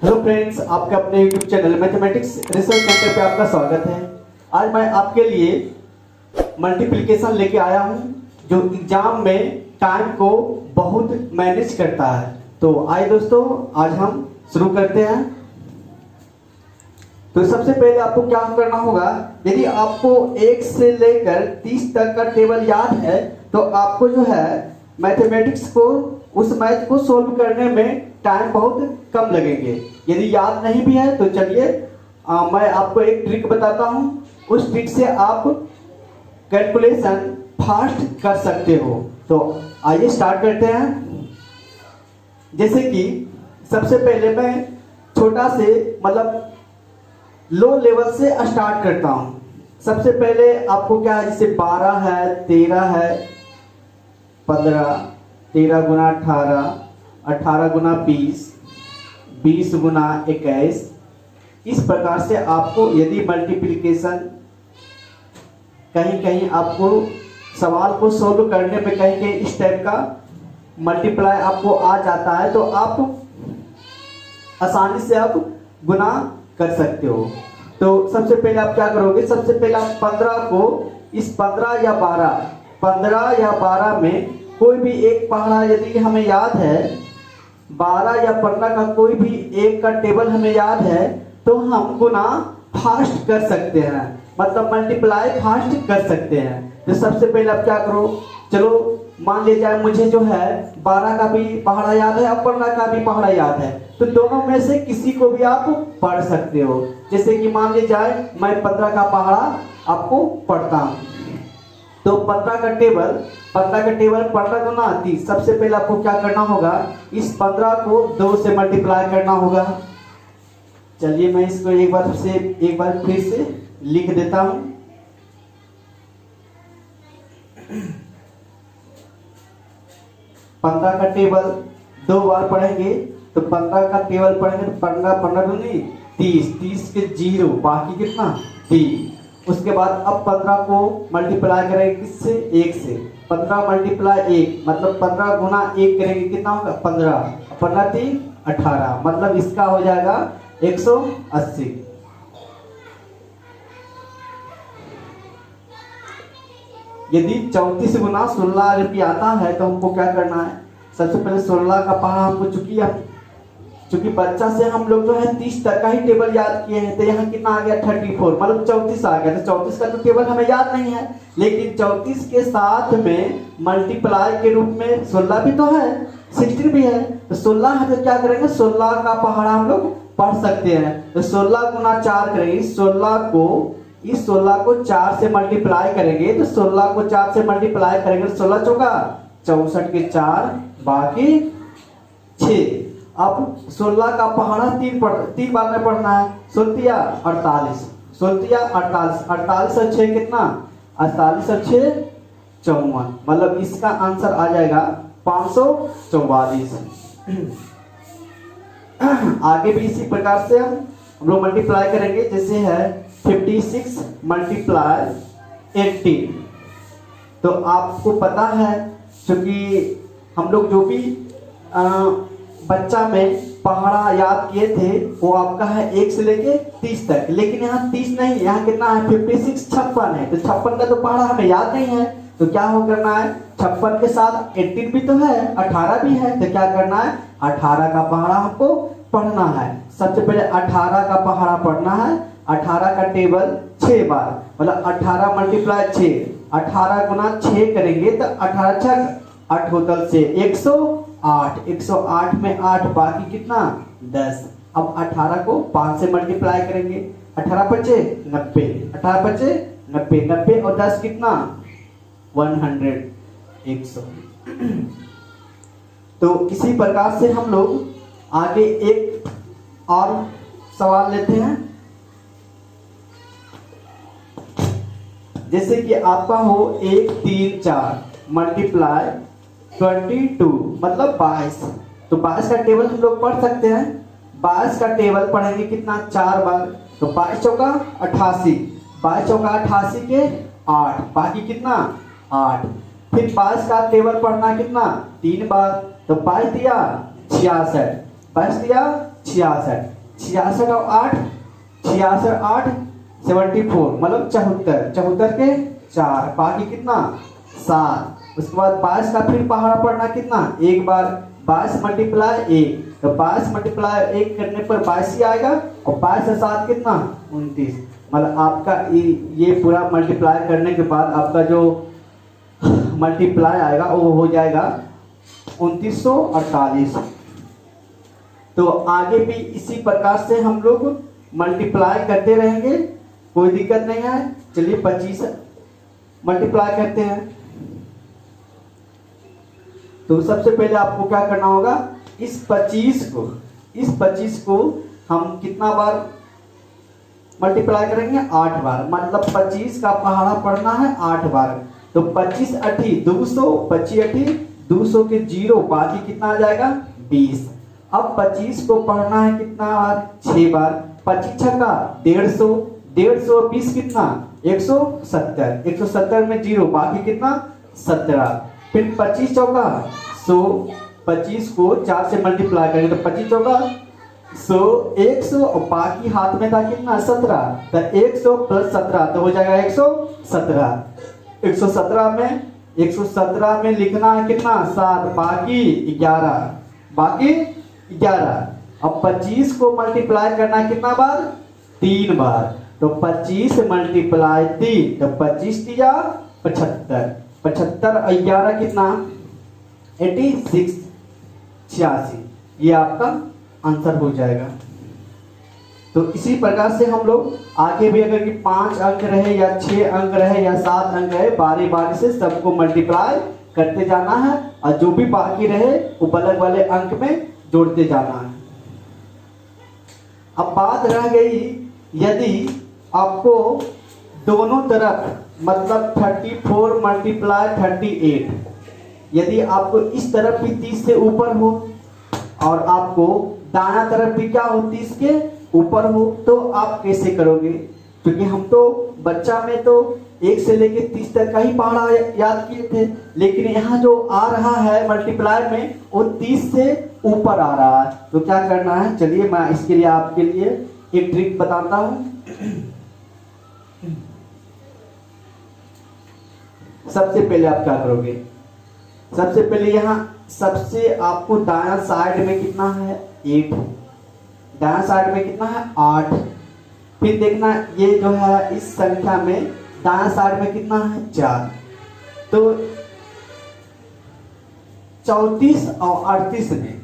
Hello friends, आपके अपने YouTube channel mathematics research centre पे आपका स्वागत है। आज मैं आपके लिए मल्टीप्लिकेशन लेके आया हूं जो एग्जाम में टाइम को बहुत मैनेज करता है। तो आइए दोस्तों, आज हम शुरू करते हैं। तो सबसे पहले आपको क्या करना होगा, यदि आपको 1 से लेकर 30 तक का टेबल याद है तो आपको जो है मैथमेटिक्स को, उस मैथ को सोल्व करने में टाइम बहुत कम लगेंगे। यदि याद नहीं भी है तो चलिए मैं आपको एक ट्रिक बताता हूं। उस ट्रिक से आप कैलकुलेशन फास्ट कर सकते हो। तो आइए स्टार्ट करते हैं। जैसे कि सबसे पहले मैं छोटा से मतलब लो लेवल से स्टार्ट करता हूं। सबसे पहले आपको क्या है, जैसे 12 है, 13 है, 15, 13 गुना 18, 18 गुना 20, 20 गुना 21। इस प्रकार से आपको यदि मल्टीप्लिकेशन कहीं कहीं आपको सवाल को सोल्व करने में कहीं कहीं इस टाइप का मल्टीप्लाई आपको आ जाता है तो आप आसानी से आप गुना कर सकते हो। तो सबसे पहले आप क्या करोगे, सबसे पहले आप 15 को इस 15 या 12 में कोई भी एक पहाड़ा यदि हमें याद है, 12 या 15 का कोई भी एक का टेबल हमें याद है तो हम गुना फास्ट कर सकते हैं, मतलब मल्टीप्लाई फास्ट कर सकते हैं। तो सबसे पहले आप क्या करो, चलो मान लिया जाए मुझे जो है 12 का भी पहाड़ा याद है और 15 का भी पहाड़ा याद है, तो दोनों में से किसी को भी आप पढ़ सकते हो। जैसे कि मान लिया जाए मैं 15 का पहाड़ा आपको पढ़ता हूं। तो 15 का टेबल 15 गुना 30। सबसे पहले आपको क्या करना होगा, इस 15 को 2 से मल्टीप्लाई करना होगा। चलिए मैं इसको एक बार फिर से लिख देता हूं। पंद्रह का टेबल 2 बार पढ़ेंगे तो 15 का टेबल पढ़ेंगे तो 15 दूनी 30, 30 के 0, बाकी कितना 3। उसके बाद अब 15 को मल्टीप्लाई करेंगे किससे, 1 से। 15 मल्टीप्लाई 1 मतलब 15 गुना 1 करेंगे, कितना होगा 15, 15 3 18, मतलब इसका हो जाएगा 180। यदि 34 गुना 16 रुपया आता है तो हमको क्या करना है, सबसे पहले 16 का पहाड़ा हमको चूंकि बच्चा से हम लोग जो है 30 तक का ही टेबल याद किए हैं, तो यहाँ कितना आ गया 34, मतलब 34 आ गया। तो 34 का तो टेबल हमें याद नहीं है, लेकिन 34 के साथ में मल्टीप्लाई के रूप में 16 भी तो है, 16 भी है। तो 16 है तो क्या करेंगे, 16 का पहाड़ा हम लोग पढ़ सकते हैं। तो 16 गुना 4 करेंगे, इस 16 को 4 से मल्टीप्लाई करेंगे, तो 16 को 4 से मल्टीप्लाई करेंगे तो 16 चौका 64 के 4, बाकी 6। अब 16 का पहाड़ा 3 बार में पढ़ना है। 16 48, 48 और 6 कितना, 48 और 6 54, मतलब इसका आंसर आ जाएगा 544। आगे भी इसी प्रकार से हम लोग मल्टीप्लाई करेंगे। जैसे है 56 मल्टीप्लाई 18। तो आपको पता है, क्योंकि हम लोग जो भी बच्चा में पहाड़ा याद किए थे वो आपका है 1 से लेके 30 तक, लेकिन यहाँ 30 नहीं, यहाँ कितना है 56, 56 है। तो 56 का तो पहाड़ा हमें याद नहीं है, तो क्या हो करना है, 56 के साथ 18 भी तो है, 18 भी है, तो क्या करना है 18 का पहाड़ा हमको पढ़ना है। सबसे पहले 18 का पहाड़ा पढ़ना है। 18 का टेबल 6 बार, मतलब 18 मल्टीप्लाई 6, 18 गुना 6 करेंगे तो 18 6 8 होतल से 108, 108 में 8, बाकी कितना 10। अब 18 को 5 से मल्टीप्लाई करेंगे, 18 पचे 90, 18 पचे 90, 90 और 10 कितना 100, 100। तो इसी प्रकार से हम लोग आगे एक और सवाल लेते हैं। जैसे कि आपका हो 1 3 4 मल्टीप्लाई 22 मतलब 22। तो 22 का टेबल हम लोग पढ़ सकते हैं। 22 का टेबल पढ़ेंगे कितना 4 बार, तो 22 चौका 88, 22 चौका 88 के 8, बाकी कितना 8। फिर 22 का टेबल पढ़ना कितना 3 बार, तो 22 दिया 66, 22 दिया 66, 66 और 8, 66 8 74, मतलब 74, 74 के 4, बाकी कितना 7। उसके बाद 22 का फिर पहाड़ा पड़ना कितना, एक बार 22 मल्टीप्लाई 1, तो 22 मल्टीप्लाई 1 करने पर 22 ही आएगा, और 22 से 7 कितना 29, मतलब आपका ये पूरा मल्टीप्लाई करने के बाद आपका जो मल्टीप्लाई आएगा वो हो जाएगा 2948। तो आगे भी इसी प्रकार से हम लोग मल्टीप्लाई करते रहेंगे, कोई दिक्कत नहीं है। चलिए 25 मल्टीप्लाई करते हैं। तो सबसे पहले आपको क्या करना होगा, इस 25 को हम कितना बार मल्टीप्लाई करेंगे, 8 बार, मतलब 25 का पहाड़ा पढ़ना है 8 बार। तो 25 8 200, 25 8 200 के 0, बाकी कितना आ जाएगा 20। अब 25 को पढ़ना है कितना बार, 6 बार, 25 छक्का 150, 150 20 कितना 170, 170 में 0, बाकी कितना 17। फिर 25 चौका 100, 25 को 4 से मल्टीप्लाई करेंगे तो 25 चौका 100, 100, और बाकी हाथ में था कितना 17, तो 100 प्लस 17 तो हो जाएगा 117। 117 में लिखना है कितना 7, बाकी 11। अब 25 को मल्टीप्लाई करना है कितना बार, 3 बार, तो 25 मल्टीप्लाई 3, तो 25 दिया 75, 75 और 11 कितना 86, 86, ये आपका आंसर हो जाएगा। तो इसी प्रकार से हम लोग आगे भी अगर कि 5 अंक रहे या 6 अंक रहे या 7 अंक रहे, बारी बारी से सबको मल्टीप्लाई करते जाना है, और जो भी बाकी रहे वो बगल वाले अंक में जोड़ते जाना है। अब बात रह गई, यदि आपको दोनों तरफ मतलब 34 मल्टीप्लाई 38, यदि आपको इस तरफ भी 30 से ऊपर हो और आपको दाना तरफ भी क्या हो 30 के ऊपर हो, तो आप कैसे करोगे? क्योंकि हम तो बच्चा में तो 1 से लेके 30 तक का ही पहाड़ा याद किए थे, लेकिन यहाँ जो आ रहा है मल्टीप्लाई में वो 30 से ऊपर आ रहा है, तो क्या करना है, चलिए मैं इसके लिए आपके लिए एक ट्रिक बताता हूँ। सबसे पहले आप क्या करोगे, सबसे पहले यहाँ सबसे आपको दायां साइड में कितना है 8, दायां साइड में कितना है 8, फिर देखना ये जो है इस संख्या में दायां साइड में कितना है 4, तो 34 और 38 में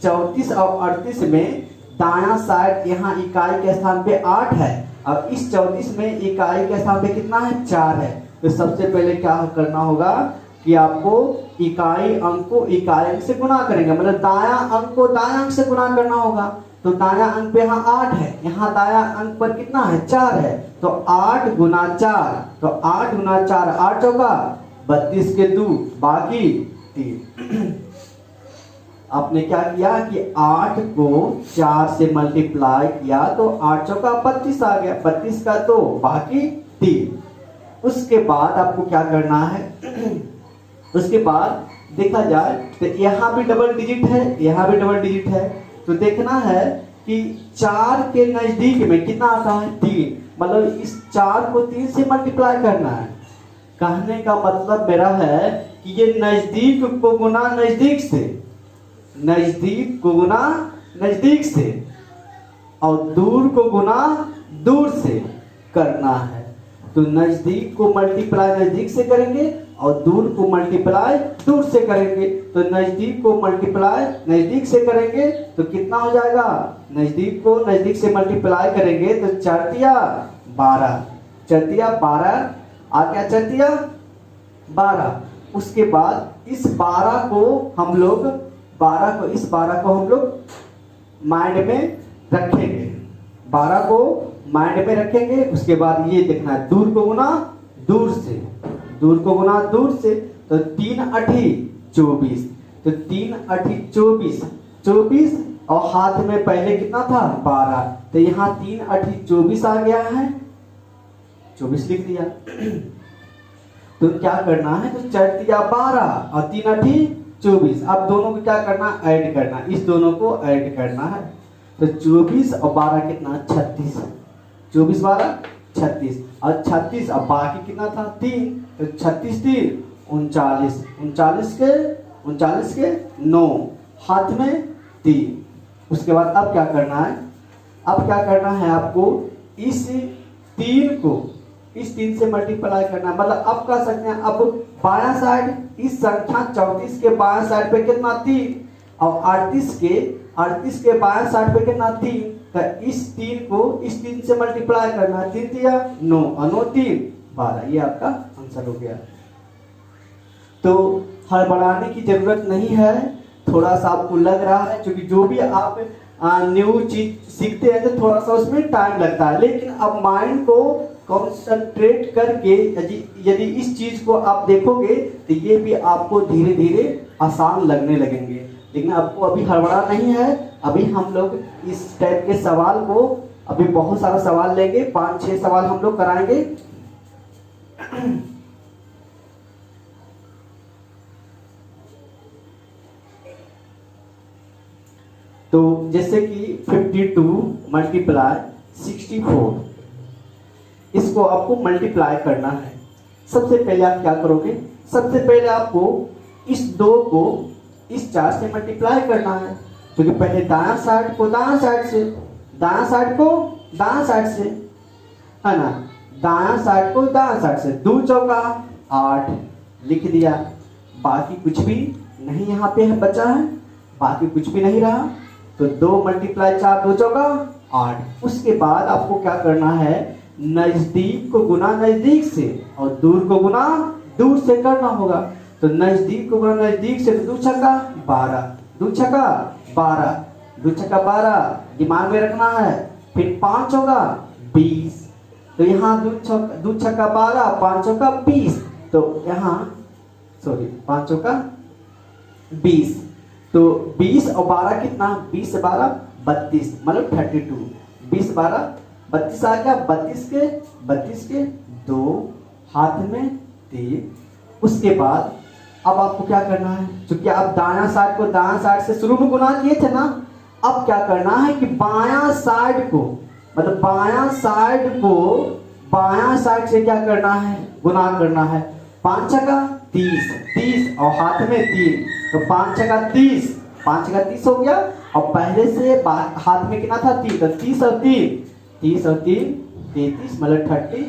34 और 38 में दायां साइड यहाँ इकाई के स्थान पे 8 है, और इस 34 में इकाई के स्थान पे कितना है 4 है। तो सबसे पहले क्या करना होगा कि आपको इकाई अंक को इकाई अंक से गुणा करेंगे, मतलब दाया अंक को दाया अंक से गुणा करना होगा। तो दाया अंक पे यहाँ 8 है, यहाँ दाया अंक पर कितना है 4 है, तो 8 गुना 4, तो 8 गुना 4 8 चौका 32 के 2, बाकी 3। आपने क्या किया कि 8 को 4 से मल्टीप्लाई किया तो 8 चौका 32 आ गया, 32 का 2, बाकी 3। उसके बाद आपको क्या करना है, उसके बाद देखा जाए तो यहाँ भी डबल डिजिट है, यहाँ भी डबल डिजिट है, तो देखना है कि 4 के नजदीक में कितना आता है 3, मतलब इस 4 को 3 से मल्टीप्लाई करना है। कहने का मतलब मेरा है कि ये नजदीक को गुना नजदीक से, नजदीक को गुना नजदीक से, और दूर को गुना दूर से करना है। तो नजदीक को मल्टीप्लाई नजदीक से करेंगे और दूर को मल्टीप्लाई दूर से करेंगे। तो नजदीक को मल्टीप्लाई नजदीक से करेंगे तो कितना हो जाएगा, नजदीक को नजदीक से मल्टीप्लाई करेंगे तो 4 तिया 12, 4 तिया 12 आ गया, 4 तिया 12। उसके बाद इस 12 को हम लोग माइंड में रखेंगे, 12 को माइंड में रखेंगे। उसके बाद ये देखना है दूर को गुना दूर से, दूर को गुना दूर से, तो 3 8 24, तो 3 8 24, 24 और हाथ में पहले कितना था 12, तो यहाँ 3 8 24 आ गया है, 24 लिख दिया। तो क्या करना है, तो 4 तिया 12 और 3 8 24। अब दोनों को क्या करना, ऐड करना, इस दोनों को ऐड करना है। तो 24 और 12 कितना 36, 24 12 36, और 36 अब बाकी कितना था 3, तो 36 3 39, 39 के 9, हाथ में 3। उसके बाद अब क्या करना है, अब क्या करना है आपको, इस 3 से मल्टीप्लाई करना है। मतलब अब कह सकते हैं, अब बायां साइड इस संख्या 34 के बायां साइड पे कितना 3, और 38 के बायां साइड पे कितना 3, तो इस 3 को इस 3 से मल्टीप्लाई करना है। 3 दिया 9 और 9 3 12, ये आपका आंसर हो गया। तो हड़बड़ाने की जरूरत नहीं है, थोड़ा सा आपको लग रहा है, क्योंकि जो भी आप न्यू चीज सीखते हैं तो थोड़ा सा उसमें टाइम लगता है, लेकिन अब माइंड को कंसंट्रेट करके यदि इस चीज को आप देखोगे तो ये भी आपको धीरे धीरे आसान लगने लगेंगे। लेकिन आपको अभी हड़बड़ा नहीं है, अभी हम लोग इस टाइप के सवाल को, अभी बहुत सारा सवाल लेंगे, 5-6 सवाल हम लोग कराएंगे। तो जैसे कि 52 मल्टीप्लाई 64, इसको आपको मल्टीप्लाई करना है। सबसे पहले आप क्या करोगे, सबसे पहले आपको इस 2 को इस 4 से मल्टीप्लाई करना है, क्योंकि पहले दायां साइड को दायां साइड से, दायां साइड को दायां साइड से, है ना, दायां साइड को दायां साइड से, 2 चौका 8 लिख दिया, बाकी कुछ भी नहीं यहाँ पे है बचा है, बाकी कुछ भी नहीं रहा। तो 2 मल्टीप्लाई 4 2 चौका 8। उसके बाद आपको क्या करना है, नजदीक को गुना नजदीक से और दूर को गुना दूर से करना होगा। तो नजदीक को गुना नजदीक से, 2 छक्का 12, 2 छक्का 12, 2 छक्का 12 दिमाग में रखना है। फिर 5 चौका 20, तो यहाँ 2 छक्का 12 5 चौका 20, तो यहाँ सॉरी 5 चौका 20, तो 20 और 12 कितना, 20 से 12 32, मतलब 32, 20 12 32 आ गया, 32 के 2, हाथ में 3। उसके बाद अब आपको क्या करना है, क्योंकि आप दायां साइड को दायां साइड से शुरू में गुना किए थे ना, अब क्या करना है कि बायां साइड को, मतलब बायां साइड को बायां साइड से क्या करना है, गुना करना है। 5 छक्का 30, 30 और हाथ में 3, तो 5 छक्का 30, 5 छक्का 30 हो गया, और पहले से हाथ में कितना था 3, तो 30 और 3 33, मतलब 33,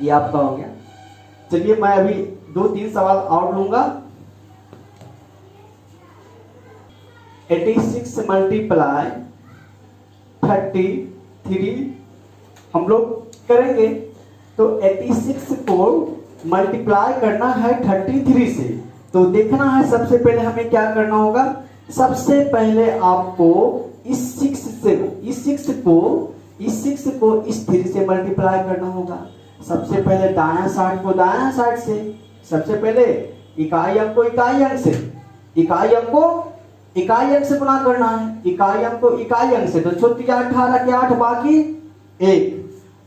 ये आपका हो गया। चलिए मैं अभी 2-3 सवाल और लूंगा। 86 मल्टीप्लाई 33 हम लोग करेंगे। तो 86 को मल्टीप्लाई करना है 33 से, तो देखना है सबसे पहले हमें क्या करना होगा। सबसे पहले आपको इस 6 को इस 3 से मल्टीप्लाई करना होगा। सबसे पहले दायां साइड को दायां साइड से, सबसे पहले इकाई अंक को इकाई अंक से, इकाई अंक को इकाई अंक से गुना करना है, इकाई अंक को इकाई अंक से, तो छोटिया 18 के 8 बाकी 1।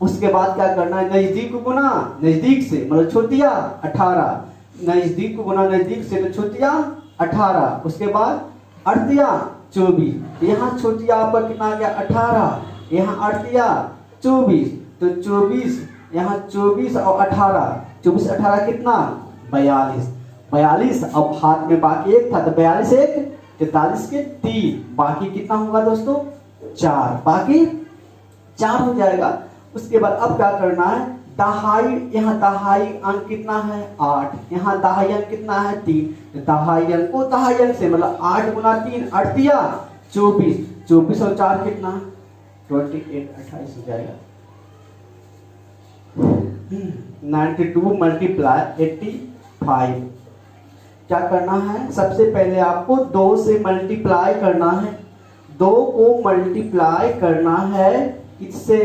उसके बाद क्या करना है, नजदीक को गुना नजदीक से, मतलब छोटिया 18, नजदीक को गुना नजदीक से, तो छोटिया 18। उसके बाद अड़तिया 24, यहाँ छोटिया आपका कितना आ गया 18, यहाँ अड़तिया 24, तो 24 यहाँ 24 और 18, 24 18 कितना 42। अब हाथ में बाकी 1 था, तो 42 1 43 के 3, बाकी कितना होगा दोस्तों 4, बाकी 4 हो जाएगा। उसके बाद अब क्या करना है, दहाई, यहाँ दहाई अंक कितना है 8, यहाँ दहाई अंक कितना है 3, दहाई अंक को दहाई अंक से, मतलब 8 गुना 3 अड़तिया 24, 24 और 4 कितना 28, 28 हो जाएगा। 92 मल्टीप्लाई 85, क्या करना है, सबसे पहले आपको 2 से मल्टीप्लाई करना है, 2 को मल्टीप्लाई करना है किससे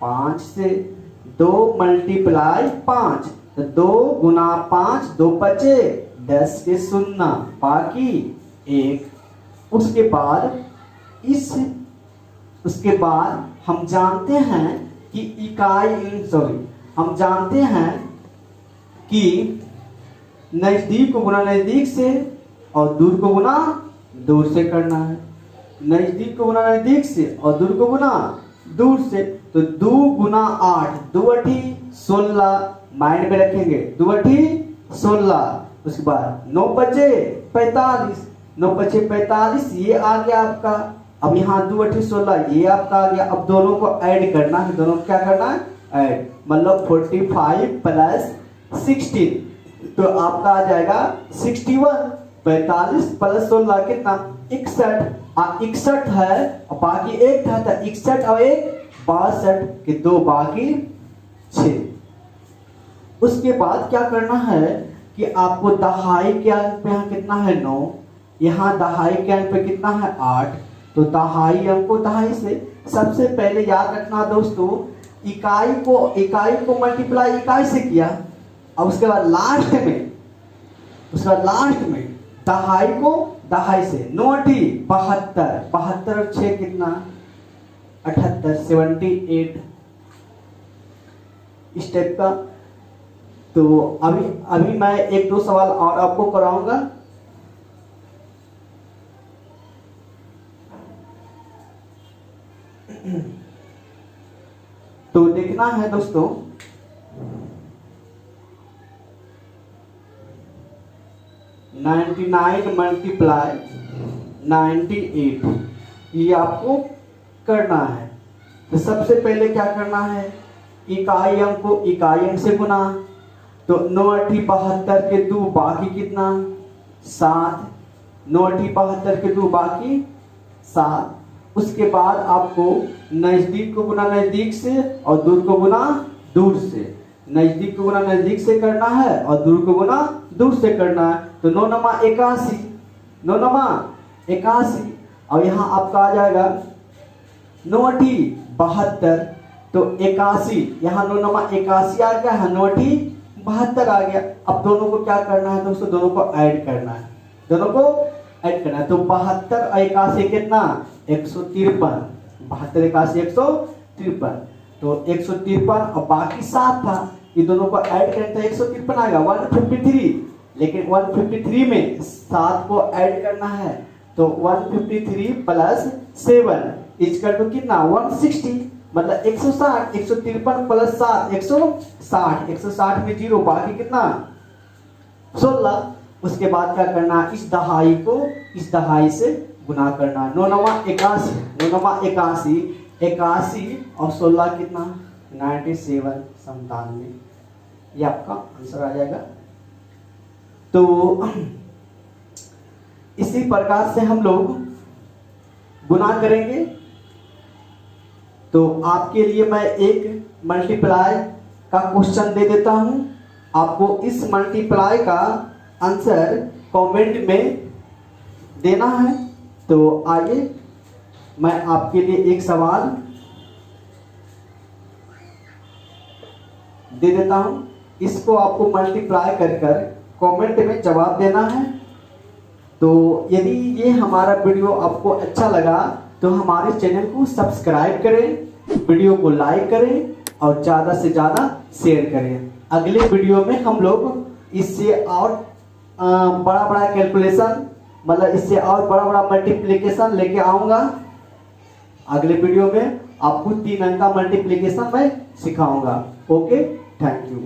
5 से, 2 मल्टीप्लाई 5, तो 2 गुना 5 2 बचे 10 के 0, बाकी 1। उसके बाद हम जानते हैं कि हम जानते हैं कि नजदीक को गुना नजदीक से और दूर को गुना दूर से करना है। नजदीक को गुना नजदीक से और दूर को गुना दूर से। तो 2 गुना 8, 2 अठी 16, माइंड में रखेंगे 2 अठी 16। उसके बाद 9 बचे 45, 9 बचे 45, ये आ गया आपका। अब यहाँ 2 अठी 16 ये आपका आ गया। अब दोनों को ऐड करना है, दोनों को क्या करना है, ऐड, मतलब 45 प्लस 16, तो आपका आ जाएगा 61। 45 प्लस 16 कितना, 61। 61 है और बाकी एक था, 61 और 1 62 के 2 बाकी 6। उसके बाद क्या करना है कि आपको दहाई के अंक पे यहाँ कितना है 9, यहाँ दहाई के अंक पे कितना है 8, तो दहाई अंक को दहाई से सबसे पहले याद रखना दोस्तों, इकाई को मल्टीप्लाई इकाई से किया और उसके बाद लास्ट में दहाई को दहाई से। 9 अठी 72, 72 और 6 कितना 78, 78 इस टाइप का। तो अभी मैं 1-2 सवाल और आपको कराऊंगा। तो देखना है दोस्तों, 99 मल्टीप्लाई 98 ये आपको करना है। तो सबसे पहले क्या करना है, इकाई अंक को इकाई अंक से गुना। तो 9 अठी 72 के 2 बाकी कितना 7, 9 अठी 72 के 2 बाकी 7। उसके बाद आपको नजदीक को गुना नजदीक से और दूर को गुना दूर से। नजदीक को गुना नजदीक से करना है और दूर को गुना दूर से करना है। तो 9 नमा 81, 9 नमा 81 और यहाँ आपका आ जाएगा 9 अठी 72, तो 81, यहाँ 9 नमा 81 आ गया है, 9 अठी 72 आ गया। अब दोनों को क्या करना है दोस्तों, दोनों को ऐड करना है, दोनों को ऐड करना है। तो 72 और 81 कितना 153, 72 81 153, तो 153 और बाकी 7 था, ये दोनों को ऐड करें तो 153 आएगा 153। लेकिन 153 में 7 को ऐड करना है, तो 153 प्लस 7 इक्वल टू कितना 160, मतलब 160। 153 प्लस 7 160, 160 में 0 बाकी कितना 16। उसके बाद क्या करना है, इस दहाई को इस दहाई से गुना करना। 9 नमा 81, 9 नमा 81, 81 और 16 कितना 97, 97, ये आपका आंसर आ जाएगा। तो इसी प्रकार से हम लोग गुना करेंगे। तो आपके लिए मैं एक मल्टीप्लाई का क्वेश्चन दे देता हूं, आपको इस मल्टीप्लाई का आंसर कमेंट में देना है। तो आइए मैं आपके लिए एक सवाल दे देता हूं, इसको आपको मल्टीप्लाई कर कर कमेंट में जवाब देना है। तो यदि ये हमारा वीडियो आपको अच्छा लगा तो हमारे चैनल को सब्सक्राइब करें, वीडियो को लाइक करें और ज़्यादा से ज़्यादा शेयर करें। अगले वीडियो में हम लोग इससे और बड़ा बड़ा कैलकुलेशन, मतलब इससे और बड़ा बड़ा मल्टीप्लिकेशन लेके आऊँगा। अगले वीडियो में आपको 3 अंक का मल्टीप्लिकेशन मैं सिखाऊंगा। Okay, thank you.